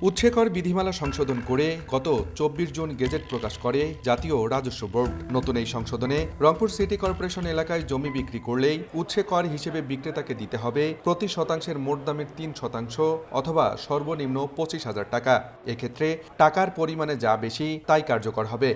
উৎসেকর বিধিমালা সংশোধন করে গত 24 জুন গেজেট প্রকাশ করে জাতীয় রাজস্ব বোর্ড। নতুন এই সংশোধনে রংপুর সিটি কর্পোরেশন এলাকায় জমি বিক্রি করলেই উৎসেকর হিসেবে বিক্রেতাকে দিতে হবে প্রতি শতাংশের মোট দামের 3% অথবা সর্বনিম্ন 25,000 টাকা। এক্ষেত্রে টাকার পরিমাণে যা বেশি তাই কার্যকর হবে।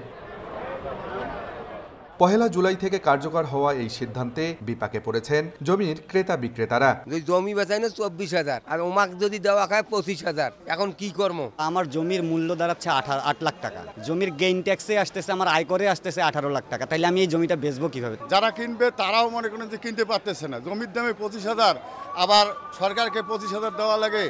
পহেলা জুলাই থেকে কার্যকর হওয়া এই সিদ্ধান্তে বিপাকে পড়েছেন জমির ক্রেতা বিক্রেতারা। জমি বেচাই না 24,000 আর ওমাক যদি দেওয়া খায় 25,000, এখন কি করব? আমার জমির মূল্য দাঁড়াচ্ছে 8 লাখ টাকা, জমির গেইন ট্যাক্সে আসতেছে, আমার আয়করে আসতেছে 18 লাখ টাকা, তাইলে আমি এই জমিটা বেচবো কিভাবে? যারা কিনবে তারাও মনে করেন যে কিনতে পারতেছে না। জমির দামে 25,000, আবার সরকারকে 25,000 দেওয়া লাগে,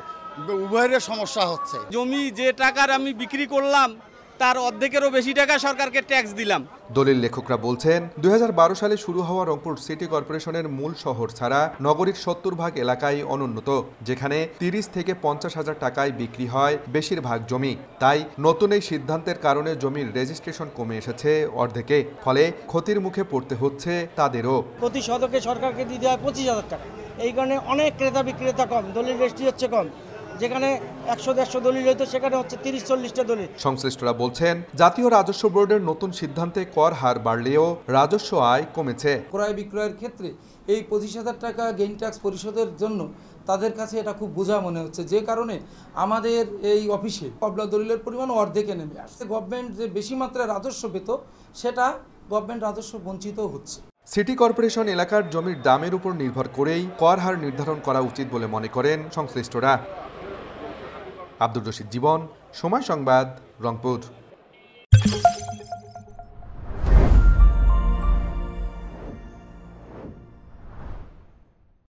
উভয়ের সমস্যা হচ্ছে। জমি যে টাকার আমি বিক্রি করলাম তার অর্ধেকেরও বেশি টাকা সরকারকে ট্যাক্স দিলাম। দলিল লেখকরা বলছেন 2012 সালে শুরু হওয়া রংপুর সিটি কর্পোরেশনের মূল শহর ছাড়া নগরীর 70% এলাকায় অনুন্নত, যেখানে 30 থেকে 50,000 টাকায় বিক্রি হয় বেশিরভাগ জমি। তাই নতুন এই সিদ্ধান্তের কারণে জমির রেজিস্ট্রেশন কমে এসেছে অর্ধেকে, ফলে ক্ষতির মুখে পড়তে হচ্ছে তাদেরও। প্রতি শতকে সরকারকে দিতে হয় 25,000 টাকা। এই কারণে অনেক ক্রেতা বিক্রেতা কম, দলিল রেজিস্ট্রি হচ্ছে কম। যেখানে 100-150 দলিল হইতো সেখানে হচ্ছে 30-40টা দলিল। সংশ্লিষ্টরা বলছেন জাতীয় রাজস্ব বোর্ডের নতুন সিদ্ধান্তে কর হার বাড়লেও রাজস্ব আয় কমেছে। ক্রয় বিক্রয়ের ক্ষেত্রে এই 25,000 টাকা গেইন ট্যাক্স পরিশোধের জন্য তাদের কাছে এটা খুব বোঝা মনে হচ্ছে, যে কারণে আমাদের এই অফিসে কবলা দলিলের পরিমাণ অর্ধেকে নেমে আসছে। গভর্নমেন্ট যে বেশি মাত্রায় রাজস্ব পেত সেটা গভর্নমেন্ট রাজস্ব বঞ্চিত হচ্ছে। সিটি কর্পোরেশন এলাকার জমির দামের উপর নির্ভর করেই কর হার নির্ধারণ করা উচিত বলে মনে করেন সংশ্লিষ্টরা। আব্দুর রশিদ জীবন, সময় সংবাদ, রংপুর।